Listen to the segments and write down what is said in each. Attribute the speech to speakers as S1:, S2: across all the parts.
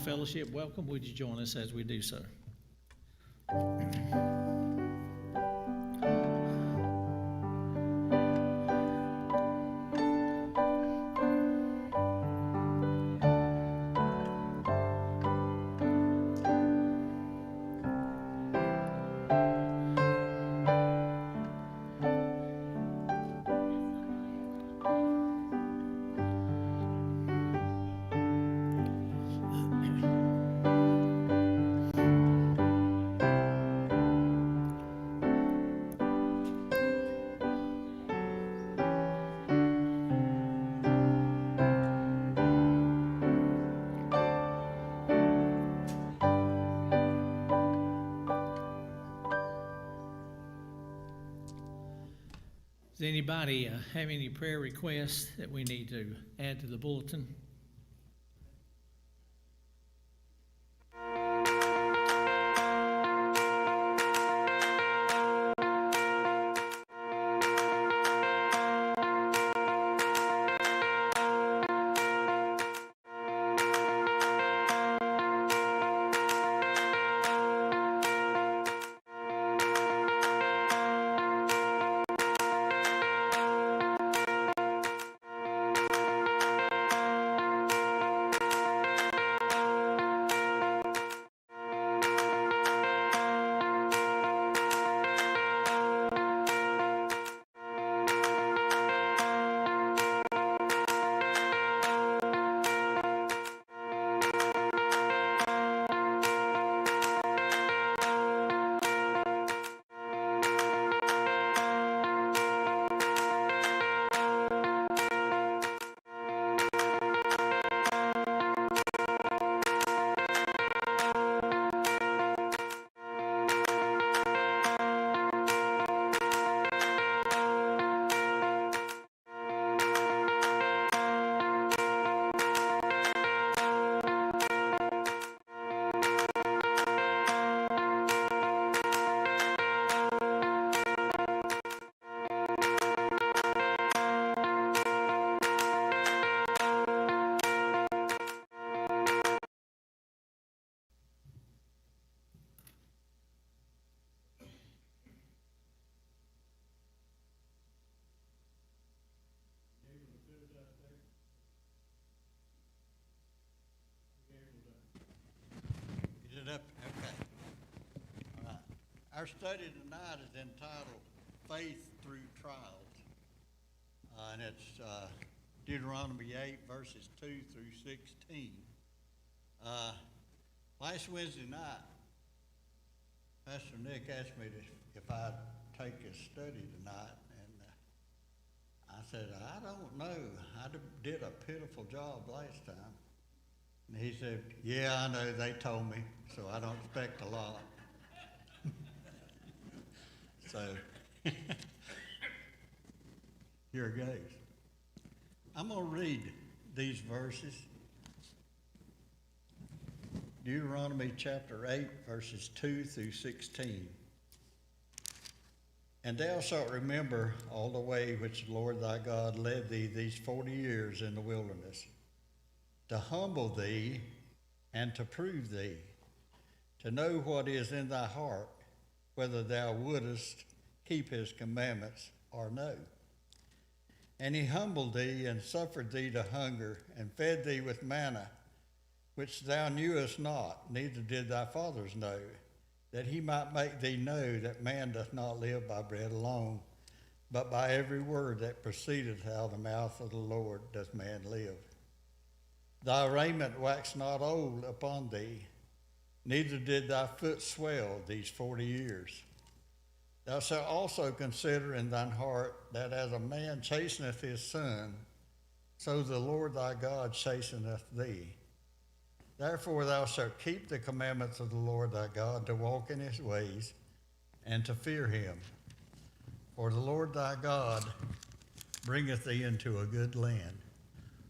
S1: fellowship, welcome. Would you join us as we do so? Does anybody have any prayer requests that we need to add to the bulletin?
S2: Is it up? Okay. All right. Our study tonight is entitled Faith Through Trials. And it's Deuteronomy 8, verses 2 through 16. Last Wednesday night, Pastor Nick asked me if I'd take his study tonight, and I said, I don't know. I did a pitiful job last time. And he said, yeah, I know, they told me, so I don't expect a lot. So, here it goes. I'm going to read these verses. Deuteronomy chapter 8, verses 2 through 16. And thou shalt remember all the way which the Lord thy God led thee these 40 years in the wilderness, to humble thee and to prove thee, to know what is in thy heart, whether thou wouldest keep his commandments or no. And he humbled thee and suffered thee to hunger and fed thee with manna, which thou knewest not, neither did thy fathers know, that he might make thee know that man doth not live by bread alone, but by every word that proceedeth out of the mouth of the Lord doth man live. Thy raiment waxed not old upon thee, neither did thy foot swell these 40 years. Thou shalt also consider in thine heart that as a man chasteneth his son, so the Lord thy God chasteneth thee. Therefore thou shalt keep the commandments of the Lord thy God, to walk in his ways, and to fear him. For the Lord thy God bringeth thee into a good land,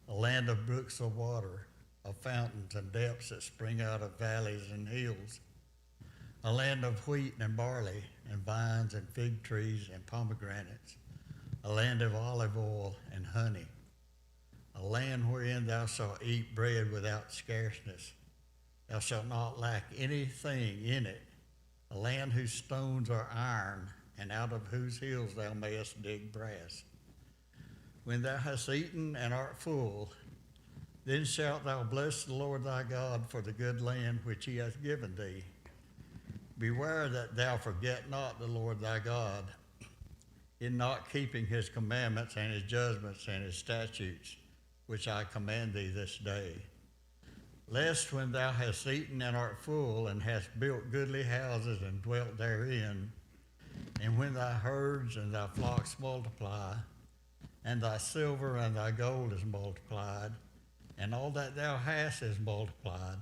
S2: a land of brooks of water, of fountains and depths that spring out of valleys and hills, a land of wheat and barley, and vines and fig trees and pomegranates, a land of olive oil and honey, a land wherein thou shalt eat bread without scarceness, Thou shalt not lack anything in it, a land whose stones are iron, and out of whose hills thou mayest dig brass. When thou hast eaten and art full, then shalt thou bless the Lord thy God for the good land which he hath given thee. Beware that thou forget not the Lord thy God, in not keeping his commandments and his judgments and his statutes, which I command thee this day. Lest when thou hast eaten and art full, and hast built goodly houses and dwelt therein, and when thy herds and thy flocks multiply, and thy silver and thy gold is multiplied, and all that thou hast is multiplied,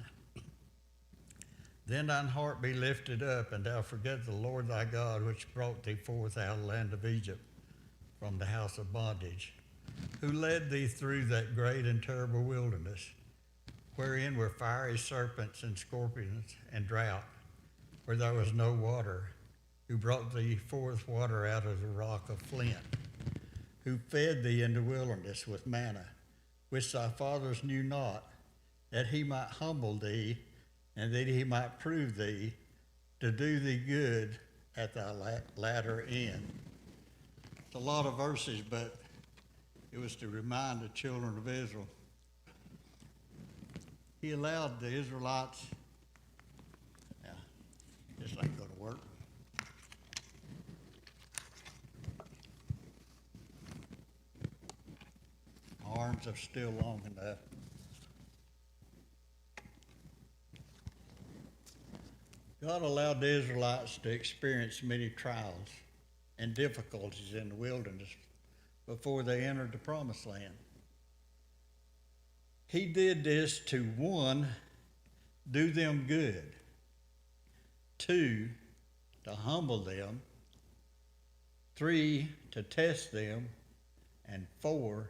S2: then thine heart be lifted up, and thou forget the Lord thy God, which brought thee forth out of the land of Egypt from the house of bondage, who led thee through that great and terrible wilderness, wherein were fiery serpents and scorpions and drought, where there was no water, who brought thee forth water out of the rock of flint, who fed thee in the wilderness with manna, which thy fathers knew not, that he might humble thee, and that he might prove thee, to do thee good at thy latter end. It's a lot of verses, but it was to remind the children of Israel. He allowed the Israelites, now, this ain't gonna work. My arms are still long enough. God allowed the Israelites to experience many trials and difficulties in the wilderness before they entered the promised land. He did this to, 1, do them good, 2, to humble them, 3, to test them, and 4,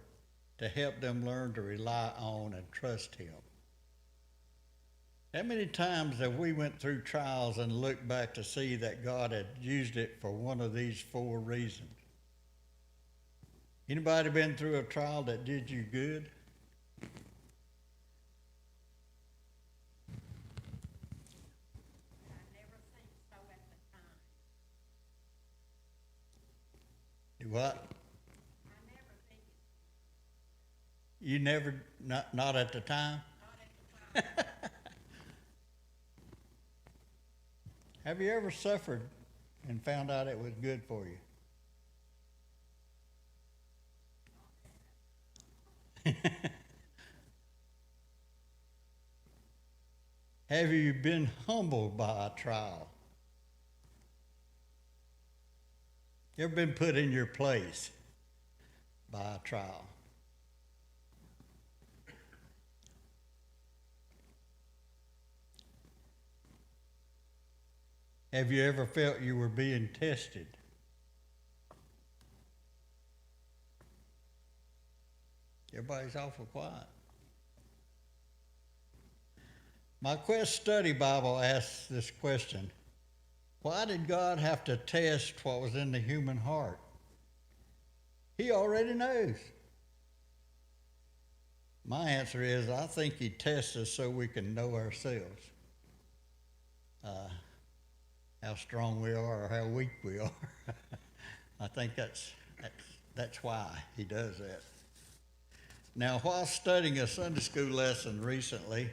S2: to help them learn to rely on and trust him. How many times have we went through trials and looked back to see that God had used it for one of these 4 reasons? Anybody been through a trial that did you good?
S3: I never think so at the time.
S2: Do what?
S3: I never think it's
S2: You never, not at the time?
S3: not at the time.
S2: Have you ever suffered and found out it was good for you? Have you been humbled by a trial? You ever been put in your place by a trial? Have you ever felt you were being tested? Everybody's awful quiet. My Quest Study Bible asks this question: why did God have to test what was in the human heart? He already knows. My answer is, I think he tests us so we can know ourselves. How strong we are or how weak we are. I think that's why he does that. Now, while studying a Sunday school lesson recently,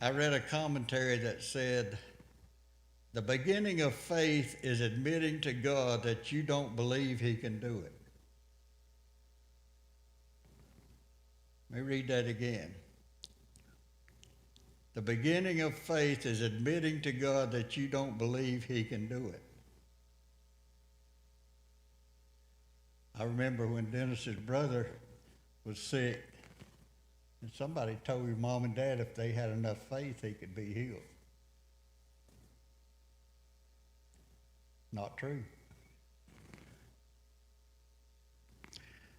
S2: I read a commentary that said, the beginning of faith is admitting to God that you don't believe he can do it. Let me read that again. The beginning of faith is admitting to God that you don't believe he can do it. I remember when Dennis's brother was sick, and somebody told his mom and dad if they had enough faith, he could be healed. Not true.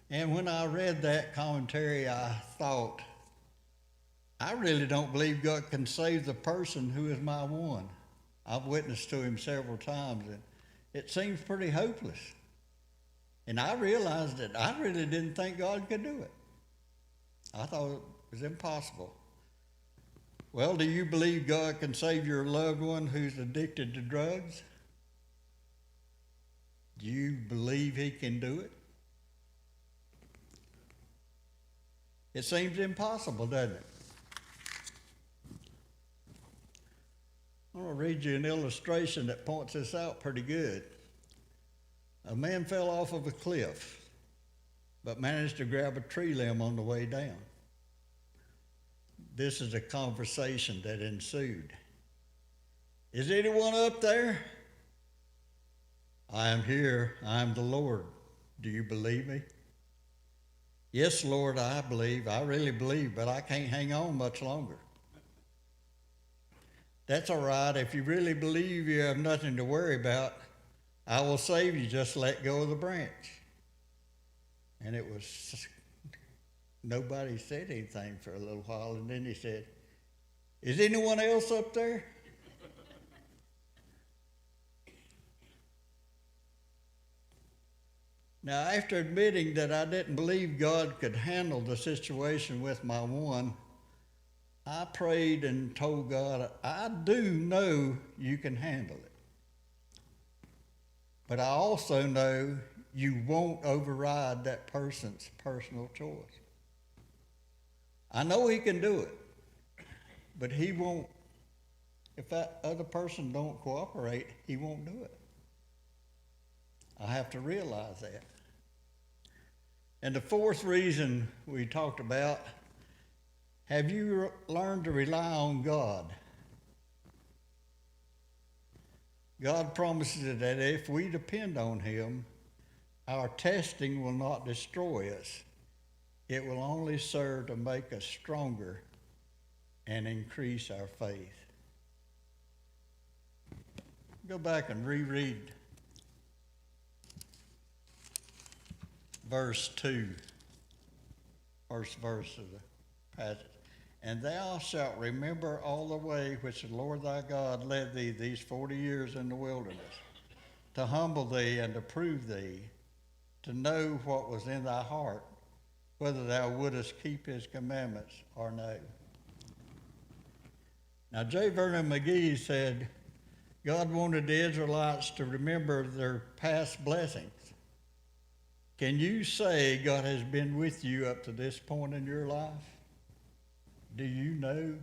S2: And when I read that commentary, I thought, I really don't believe God can save the person who is my one. I've witnessed to him several times, and it seems pretty hopeless. And I realized that I really didn't think God could do it. I thought it was impossible. Well, do you believe God can save your loved one who's addicted to drugs? Do you believe he can do it? It seems impossible, doesn't it? I'm going to read you an illustration that points this out pretty good. A man fell off of a cliff, but managed to grab a tree limb on the way down. This is a conversation that ensued. Is anyone up there? I am here. I am the Lord. Do you believe me? Yes, Lord, I believe. I really believe, but I can't hang on much longer. That's all right. If you really believe you have nothing to worry about, I will save you. Just let go of the branch. And it was, nobody said anything for a little while, and then he said, is anyone else up there? Now, after admitting that I didn't believe God could handle the situation with my one, I prayed and told God, I do know you can handle it. But I also know you won't override that person's personal choice. I know he can do it, but he won't, if that other person don't cooperate, he won't do it. I have to realize that. And the fourth reason we talked about, have you learned to rely on God? God promises that if we depend on him, our testing will not destroy us. It will only serve to make us stronger and increase our faith. Go back and reread verse 2, first verse of the passage. And thou shalt remember all the way which the Lord thy God led thee these 40 years in the wilderness, to humble thee and to prove thee, to know what was in thy heart, whether thou wouldest keep his commandments or no. Now, J. Vernon McGee said God wanted the Israelites to remember their past blessings. Can you say God has been with you up to this point in your life? Do you know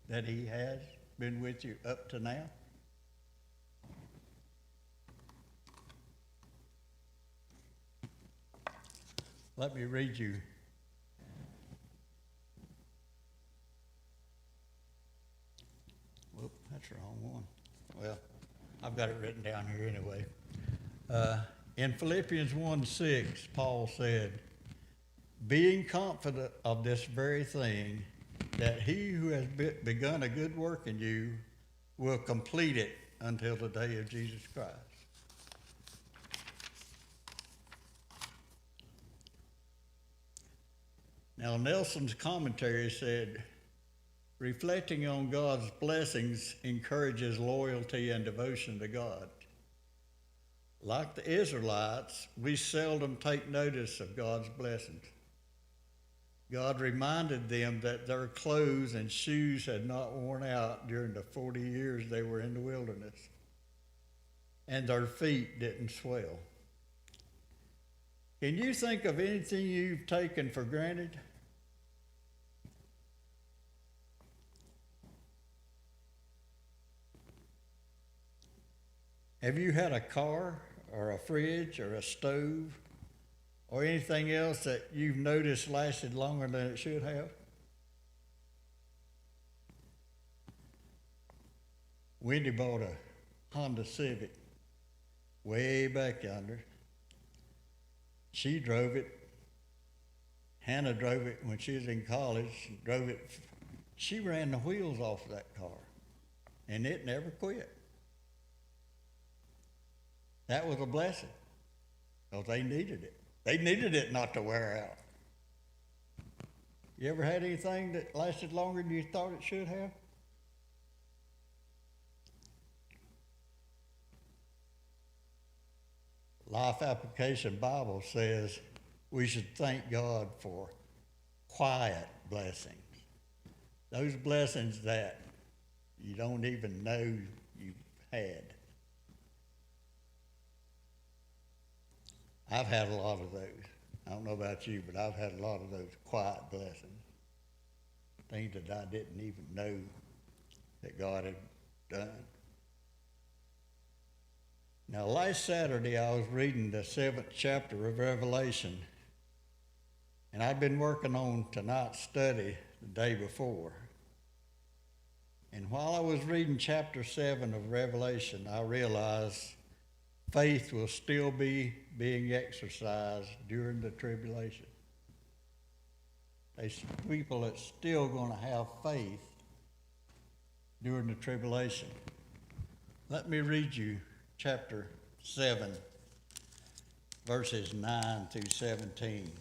S2: that he has been with you up to now? Let me read you. Whoop, that's the wrong one. Well, I've got it written down here anyway. In Philippians 1:6, Paul said, being confident of this very thing, that he who has begun a good work in you will complete it until the day of Jesus Christ. Now, Nelson's commentary said, reflecting on God's blessings encourages loyalty and devotion to God. Like the Israelites, we seldom take notice of God's blessings. God reminded them that their clothes and shoes had not worn out during the 40 years they were in the wilderness, and their feet didn't swell. Can you think of anything you've taken for granted? Have you had a car or a fridge or a stove or anything else that you've noticed lasted longer than it should have? Wendy bought a Honda Civic way back yonder. She drove it. Hannah drove it when she was in college. She drove it. She ran the wheels off of that car, and it never quit. That was a blessing, because they needed it. They needed it not to wear out. You ever had anything that lasted longer than you thought it should have? Life Application Bible says we should thank God for quiet blessings. Those blessings that you don't even know you've had. I've had a lot of those. I don't know about you, but I've had a lot of those quiet blessings. Things that I didn't even know that God had done. Now, last Saturday, I was reading the 7th chapter of Revelation, and I'd been working on tonight's study the day before. And while I was reading chapter 7 of Revelation, I realized faith will still be being exercised during the tribulation. There's people that's still going to have faith during the tribulation. Let me read you chapter 7, verses 9 through 17.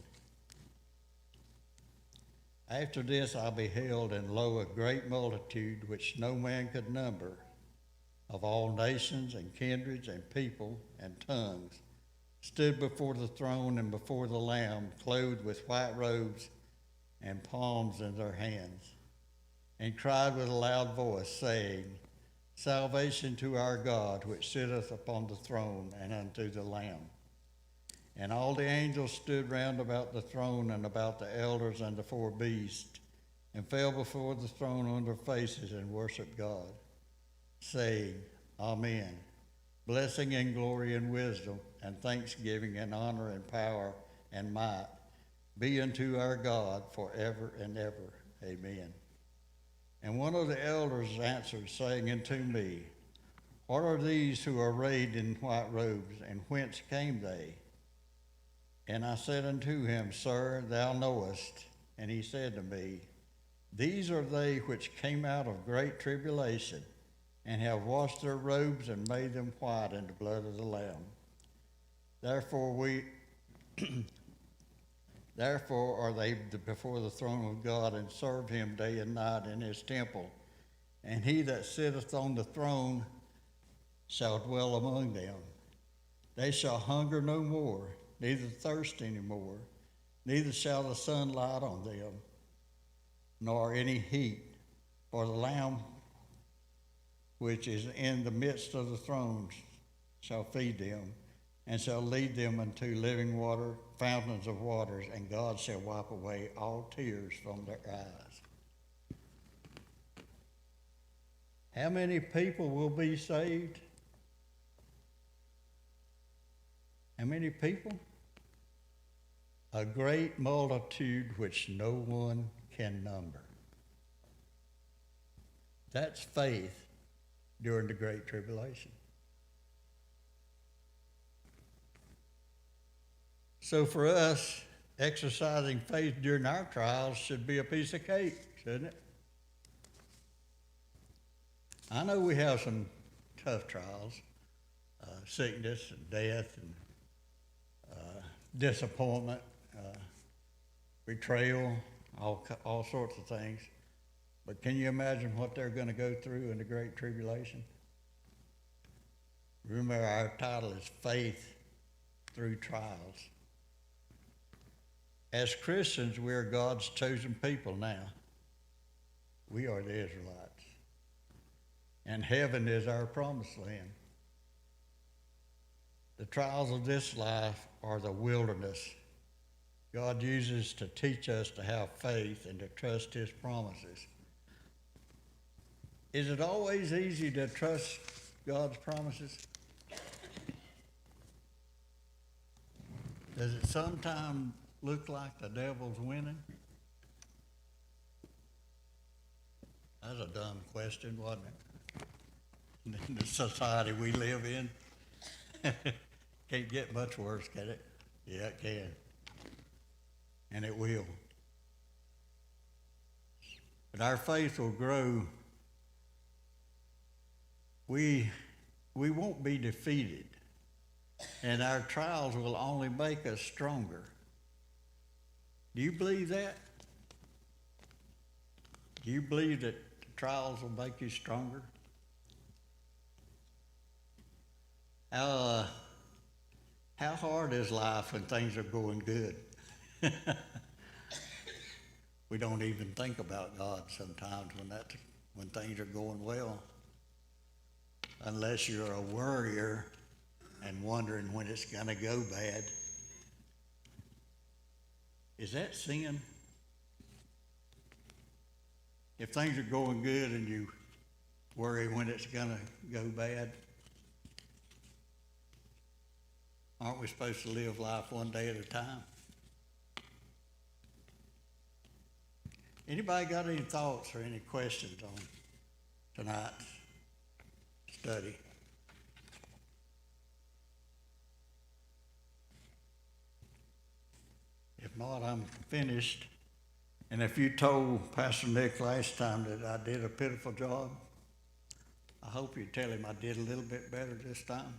S2: After this I beheld, and lo, a great multitude which no man could number, of all nations and kindreds and people and tongues, stood before the throne and before the Lamb, clothed with white robes and palms in their hands, and cried with a loud voice, saying, Salvation to our God, which sitteth upon the throne, and unto the Lamb. And all the angels stood round about the throne and about the elders and the four beasts, and fell before the throne on their faces and worshiped God, saying, Amen. Blessing and glory and wisdom and thanksgiving and honor and power and might be unto our God forever and ever. Amen. And one of the elders answered, saying unto me, What are these who are arrayed in white robes, and whence came they? And I said unto him, Sir, thou knowest. And he said to me, These are they which came out of great tribulation, and have washed their robes and made them white in the blood of the Lamb. Therefore are they before the throne of God, and serve him day and night in his temple. And he that sitteth on the throne shall dwell among them. They shall hunger no more, neither thirst any more, neither shall the sun light on them, nor any heat. For the Lamb which is in the midst of the thrones shall feed them, and shall lead them unto living water, fountains of waters, and God shall wipe away all tears from their eyes. How many people will be saved? How many people? A great multitude which no one can number. That's faith during the Great Tribulation. So for us, exercising faith during our trials should be a piece of cake, shouldn't it? I know we have some tough trials, sickness and death and disappointment, betrayal, all sorts of things. But can you imagine what they're going to go through in the Great Tribulation? Remember, our title is Faith Through Trials. As Christians, we are God's chosen people now. We are the Israelites. And heaven is our promised land. The trials of this life are the wilderness God uses to teach us to have faith and to trust his promises. Is it always easy to trust God's promises? Does it sometimes look like the devil's winning? That's a dumb question, wasn't it? In the society we live in. Can't get much worse, can it? Yeah, it can. And it will. But our faith will grow. We won't be defeated. And our trials will only make us stronger. Do you believe that? Do you believe that the trials will make you stronger? How hard is life when things are going good? We don't even think about God sometimes when things are going well. Unless you're a worrier and wondering when it's gonna go bad. Is that sin? If things are going good and you worry when it's gonna go bad, aren't we supposed to live life one day at a time? Anybody got any thoughts or any questions on tonight's study? If not, I'm finished. And if you told Pastor Nick last time that I did a pitiful job, I hope you tell him I did a little bit better this time.